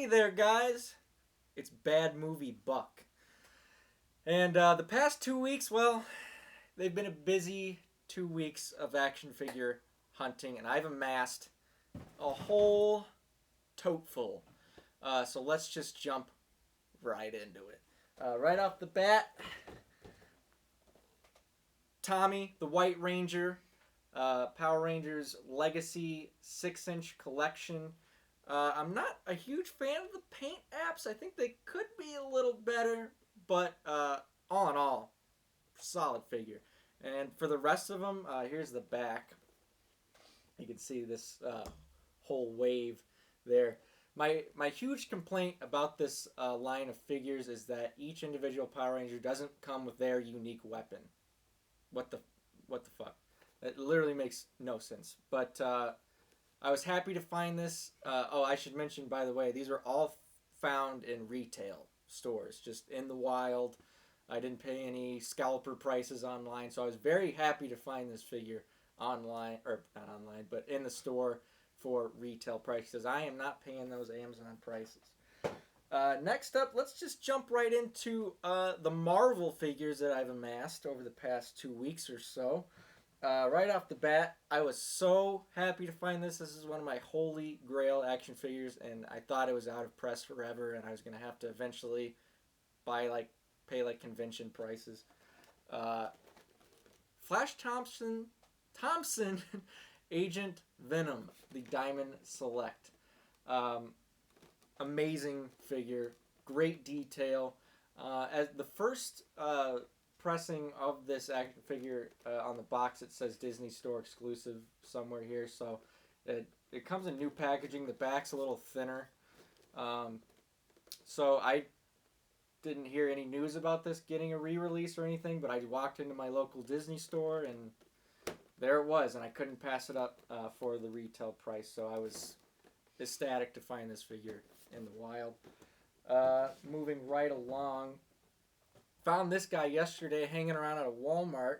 Hey there, guys. It's Bad Movie Buck. And the past 2 weeks, well, they've been a busy 2 weeks of action figure hunting, and I've amassed a whole tote full. So let's just jump right into it. Right off the bat, Tommy, the White Ranger, Power Rangers Legacy 6-inch collection. I'm not a huge fan of the paint apps. I think they could be a little better, but all in all, solid figure. And for the rest of them, here's the back. You can see this whole wave there. My huge complaint about this line of figures is that each individual Power Ranger doesn't come with their unique weapon. What the what the fuck? That literally makes no sense. But I was happy to find this. I should mention, by the way, these are all found in retail stores, just in the wild. I didn't pay any scalper prices online, so I was very happy to find this figure online, or not online, but in the store for retail prices. I am not paying those Amazon prices. Next up, let's just jump right into the Marvel figures that I've amassed over the past 2 weeks or so. Right off the bat, I was so happy to find this. This is one of my holy grail action figures, and I thought it was out of press forever, and I was gonna have to eventually pay convention prices. Uh, Flash Thompson, Agent Venom, the Diamond Select. Um, Amazing figure, great detail. As the first pressing of this action figure on the box, it says Disney Store exclusive somewhere here. So it comes in new packaging. The back's a little thinner. So I didn't hear any news about this getting a re-release or anything, but I walked into my local Disney store and there it was, and I couldn't pass it up for the retail price. So I was ecstatic to find this figure in the wild. Moving right along, found this guy yesterday hanging around at a Walmart,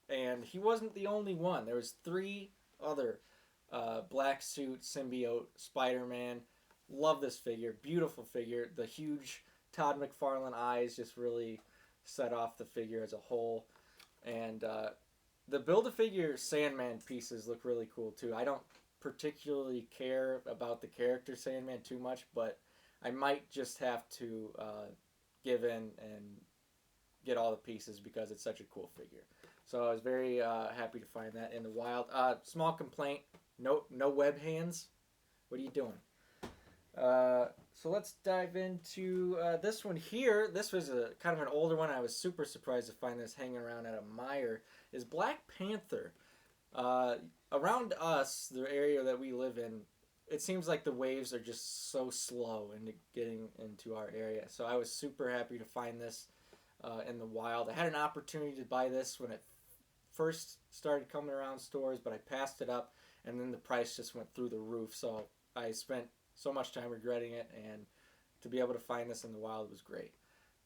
and he wasn't the only one. There was 3 other black suit symbiote Spider-Man. Love this figure, beautiful figure. The huge Todd McFarlane eyes just really set off the figure as a whole, and the Build-A-Figure Sandman pieces look really cool too. I don't particularly care about the character Sandman too much, but I might just have to give in and get all the pieces because it's such a cool figure. So I was very happy to find that in the wild. Small complaint: no web hands. What are you doing? So let's dive into this one here. This was a kind of an older one. I was super surprised to find this hanging around at a Meijer. Is Black Panther. Around us, the area that we live in, it seems like the waves are just so slow in getting into our area. So I was super happy to find this in the wild. I had an opportunity to buy this when it first started coming around stores, but I passed it up, and then the price just went through the roof. So I spent so much time regretting it, and to be able to find this in the wild was great.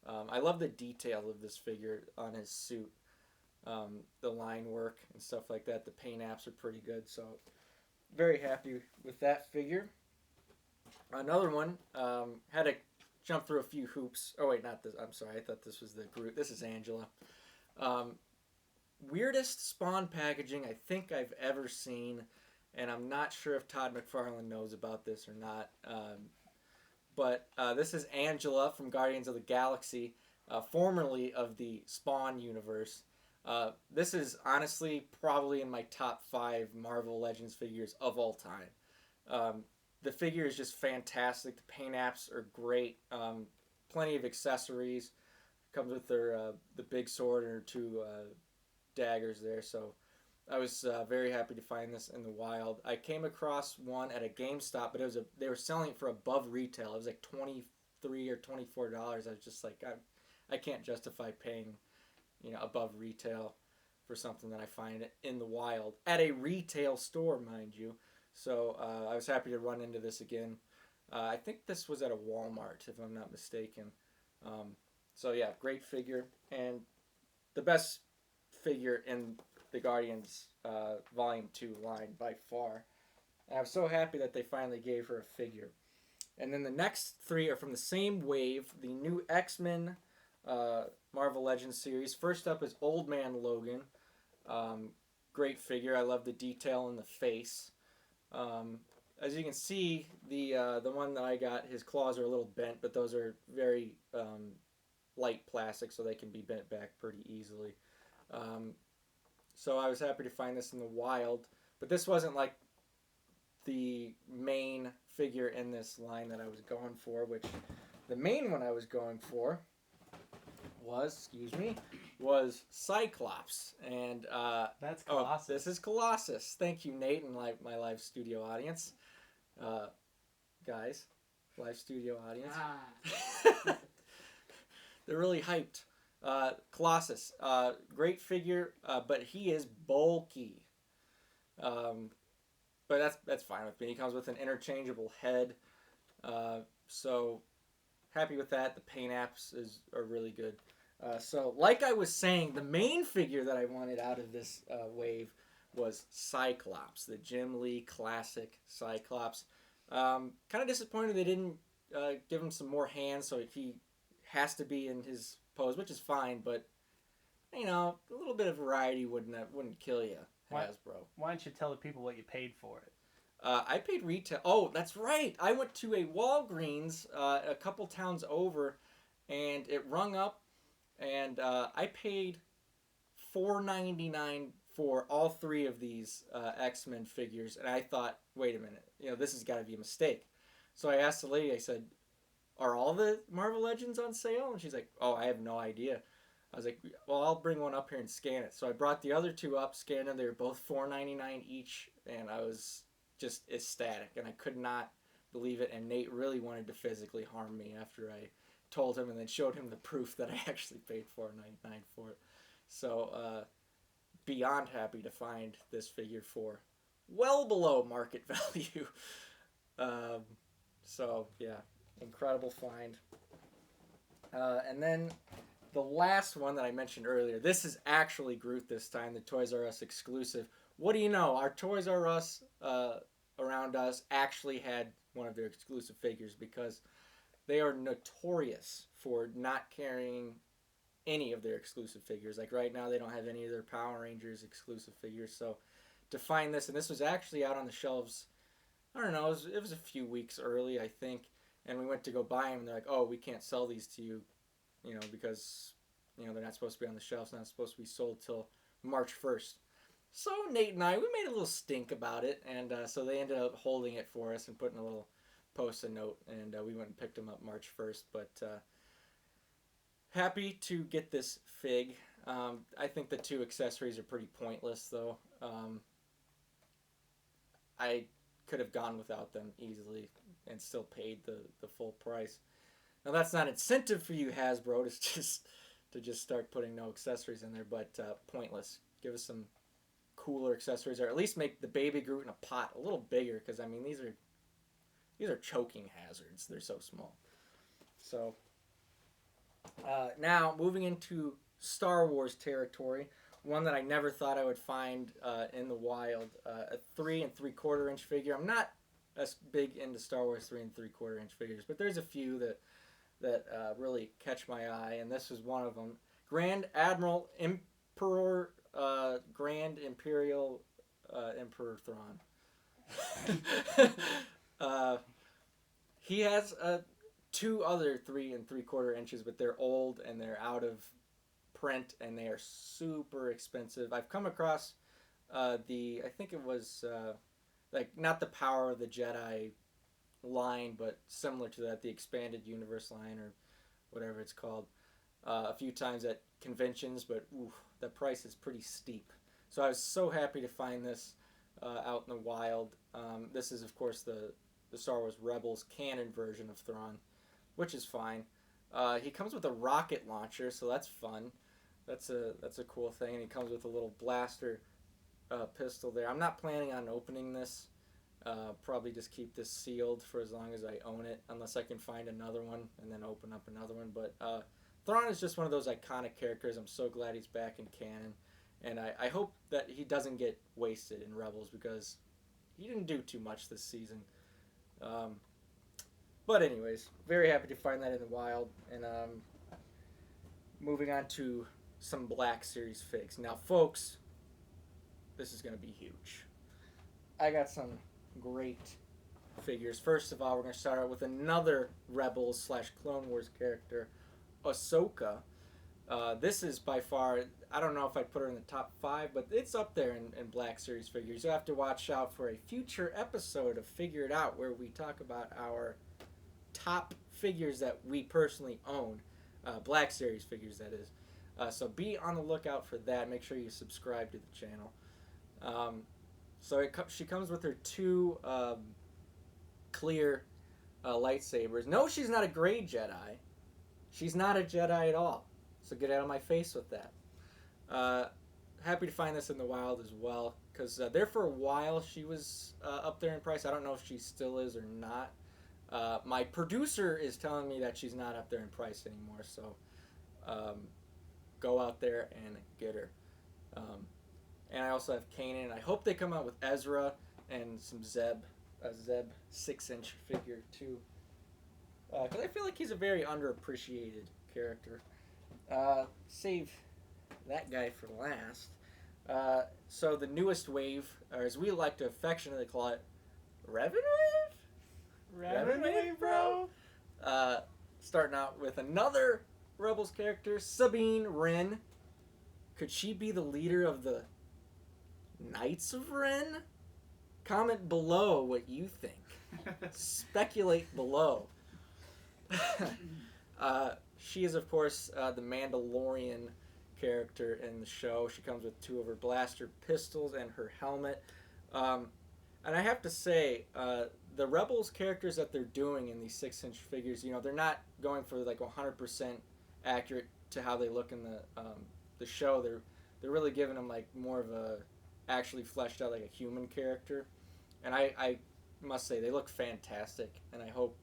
I love the detail of this figure on his suit. The line work and stuff like that. The paint apps are pretty good, so very happy with that figure. Another one, had to jump through a few hoops. Oh wait, not this. I'm sorry. I thought this was the Groot. This is Angela. Um, Weirdest Spawn packaging I think I've ever seen, and I'm not sure if Todd McFarlane knows about this or not. But this is Angela from Guardians of the Galaxy, formerly of the Spawn universe. This is honestly probably in my top 5 Marvel Legends figures of all time. The figure is just fantastic. The paint apps are great. Plenty of accessories. Comes with the big sword and her 2 daggers there. So I was very happy to find this in the wild. I came across one at a GameStop, but they were selling it for above retail. It was like $23 or $24. I was just like, I can't justify paying above retail for something that I find in the wild at a retail store, mind you. So I was happy to run into this again. I think this was at a Walmart, if I'm not mistaken. So yeah, great figure, and the best figure in the Guardians Volume 2 line by far. And I'm so happy that they finally gave her a figure. And then the next three are from the same wave, the new X-Men Marvel Legends series. First up is Old Man Logan. Great figure. I love the detail in the face. As you can see, the one that I got, his claws are a little bent, but those are very light plastic, so they can be bent back pretty easily. So I was happy to find this in the wild, but this wasn't like the main figure in this line that I was going for, which the main one I was going for was Cyclops. And that's Colossus. This is Colossus. Thank you, Nate, and my live studio audience. Guys, live studio audience. They're really hyped. Colossus, great figure, but he is bulky. But that's fine with me. He comes with an interchangeable head, so happy with that. The paint apps are really good. So like I was saying, the main figure that I wanted out of this wave was Cyclops, the Jim Lee classic Cyclops. Kind of disappointed they didn't give him some more hands, so he has to be in his pose, which is fine, but a little bit of variety wouldn't kill you. Hasbro. Why don't you tell the people what you paid for it? I paid retail. Oh, that's right. I went to a Walgreens a couple towns over, and it rung up, and I paid $4.99 for all three of these X-Men figures, and I thought, wait a minute, this has got to be a mistake. So I asked the lady. I said, "Are all the Marvel Legends on sale?" And she's like, "Oh, I have no idea." I was like, "Well, I'll bring one up here and scan it." So I brought the other two up, scanned them. They were both $4.99 each, and I was just ecstatic, and I could not believe it. And Nate really wanted to physically harm me after I told him and then showed him the proof that I actually paid $4.99 for it. So beyond happy to find this figure for well below market value. So yeah, incredible find. And then the last one that I mentioned earlier, this is actually Groot this time, the Toys R Us exclusive. What do you know? Our Toys R Us around us actually had one of their exclusive figures because they are notorious for not carrying any of their exclusive figures. Like right now, they don't have any of their Power Rangers exclusive figures. So to find this, and this was actually out on the shelves, I don't know, it was a few weeks early, I think. And we went to go buy them, and they're like, "Oh, we can't sell these to you, because, they're not supposed to be on the shelves, not supposed to be sold till March 1st. So Nate and I, we made a little stink about it, and so they ended up holding it for us and putting a little post-it note, and we went and picked them up March 1st. But happy to get this fig. I think the two accessories are pretty pointless, though. I could have gone without them easily and still paid the full price. Now that's not incentive for you, Hasbro, to just start putting no accessories in there, but pointless. Give us some cooler accessories, or at least make the baby Groot in a pot a little bigger, because I mean these are choking hazards. They're so small. So now moving into Star Wars territory, one that I never thought I would find in the wild, a 3 3/4 inch figure. I'm not as big into Star Wars 3 3/4 inch figures, but there's a few that really catch my eye, and this was one of them. Grand Admiral Emperor Grand Imperial Emperor Thrawn. He has two other 3 3/4 inches, but they're old and they're out of print and they are super expensive. I've come across I think it was like not the Power of the Jedi line, but similar to that, the Expanded Universe line or whatever it's called, a few times at conventions, but the price is pretty steep. So I was so happy to find this out in the wild. This is, of course, the Star Wars Rebels canon version of Thrawn, which is fine. He comes with a rocket launcher, so that's fun. That's a cool thing, and he comes with a little blaster pistol there. I'm not planning on opening this. Probably just keep this sealed for as long as I own it, unless I can find another one and then open up another one. But Thrawn is just one of those iconic characters. I'm so glad he's back in canon, and I hope that he doesn't get wasted in Rebels, because he didn't do too much this season. But anyways, very happy to find that in the wild. And moving on to some Black Series figs. Now, folks, this is going to be huge. I got some great figures. First of all, we're going to start out with another Rebels / Clone Wars character, Ahsoka. This is by far, I don't know if I'd put her in the top 5, but it's up there in Black Series figures. You'll have to watch out for a future episode of Figure It Out where we talk about our top figures that we personally own. Black Series figures, that is. So be on the lookout for that. Make sure you subscribe to the channel. She comes with her 2 clear lightsabers. No, she's not a gray Jedi. She's not a Jedi at all. So get out of my face with that. Happy to find this in the wild as well, because there for a while she was up there in price. I don't know if she still is or not. My producer is telling me that she's not up there in price anymore, so go out there and get her. And I also have Kanan. I hope they come out with Ezra and some Zeb, a Zeb 6-inch figure too, because I feel like he's a very underappreciated character. Save that guy for last. So the newest wave, or as we like to affectionately call it, Revan Wave? Revan Wave, bro? Starting out with another Rebels character, Sabine Wren. Could she be the leader of the Knights of Ren? Comment below what you think. Speculate below. She is, of course, the Mandalorian character in the show. She comes with 2 of her blaster pistols and her helmet. And I have to say, the Rebels characters that they're doing in these 6-inch figures, you know, they're not going for like 100% accurate to how they look in the show. They're really giving them like more of a actually fleshed out like a human character. And I must say, they look fantastic. And I hope,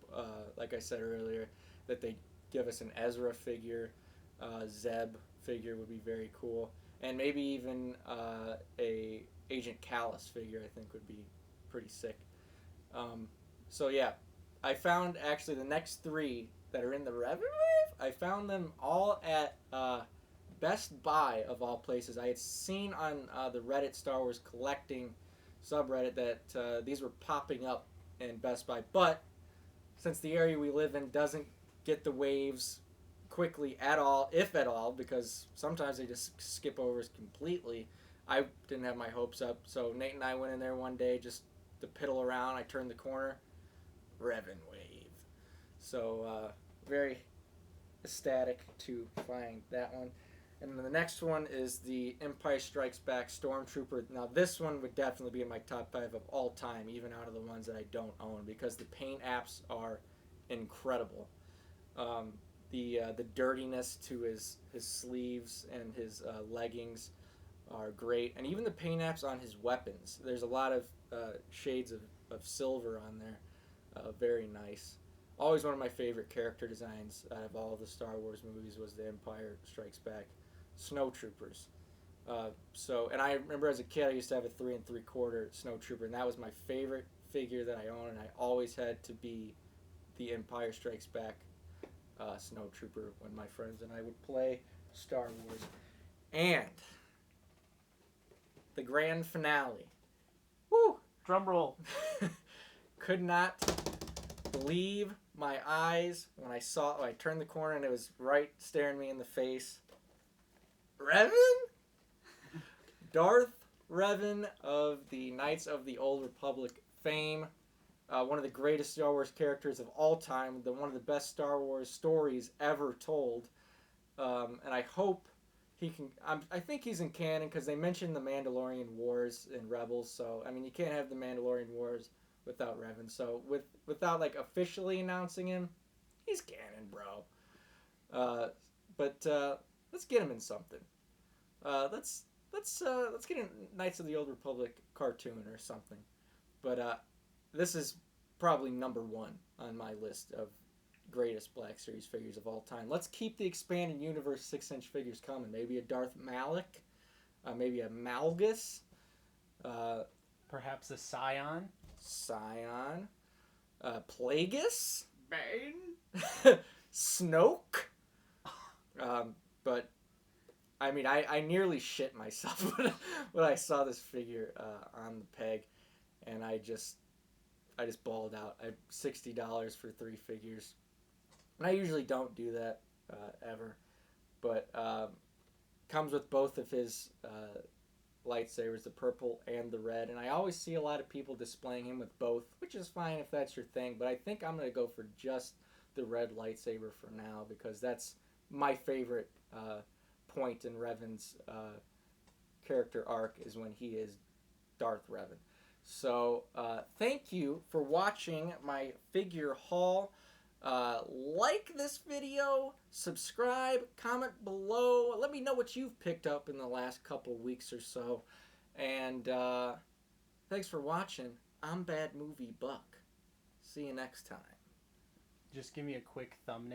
like I said earlier, that they give us an Ezra figure. Zeb figure would be very cool. And maybe even a Agent Callus figure, I think, would be pretty sick. So yeah, I found actually the next 3 that are in the Revan Wave. I found them all at Best Buy of all places. I had seen on the Reddit Star Wars collecting subreddit that these were popping up in Best Buy, but since the area we live in doesn't get the waves quickly at all, if at all, because sometimes they just skip over us completely, I didn't have my hopes up. So Nate and I went in there one day just to piddle around. I turned the corner, Revan Wave. So very ecstatic to find that one. And then the next one is the Empire Strikes Back Stormtrooper. Now this one would definitely be in my top 5 of all time, even out of the ones that I don't own, because the paint apps are incredible. The dirtiness to his sleeves and his leggings are great, and even the paint apps on his weapons. There's a lot of shades of silver on there. Very nice. Always one of my favorite character designs out of all of the Star Wars movies was the Empire Strikes Back Snowtroopers. And I remember as a kid I used to have a 3 3/4 Snowtrooper, and that was my favorite figure that I owned, and I always had to be the Empire Strikes Back Snowtrooper when my friends and I would play Star Wars. And the grand finale. Woo! Drum roll. Could not believe my eyes when I turned the corner and it was right staring me in the face. Revan? Darth Revan of the Knights of the Old Republic fame. One of the greatest Star Wars characters of all time. One of the best Star Wars stories ever told. And I hope he can... I think he's in canon because they mentioned the Mandalorian Wars in Rebels. So, I mean, you can't have the Mandalorian Wars without Revan. So, without, like, officially announcing him, he's canon, bro. But let's get him in something. Let's get a Knights of the Old Republic cartoon or something. But this is probably number 1 on my list of greatest Black Series figures of all time. Let's keep the expanded universe 6-inch figures coming. Maybe a Darth Malak, maybe a Malgus, Perhaps a Scion. Plagueis. Bane? Snoke. But I mean, I nearly shit myself when I saw this figure on the peg, and I just bawled out. I $60 for 3 figures, and I usually don't do that ever, but comes with both of his lightsabers, the purple and the red, and I always see a lot of people displaying him with both, which is fine if that's your thing, but I think I'm going to go for just the red lightsaber for now, because that's my favorite point in Revan's character arc, is when he is Darth Revan. So thank you for watching my figure haul. Like this video, subscribe, comment below, let me know what you've picked up in the last couple weeks or so, and thanks for watching. I'm Bad Movie Buck. See you next time. Just give me a quick thumbnail.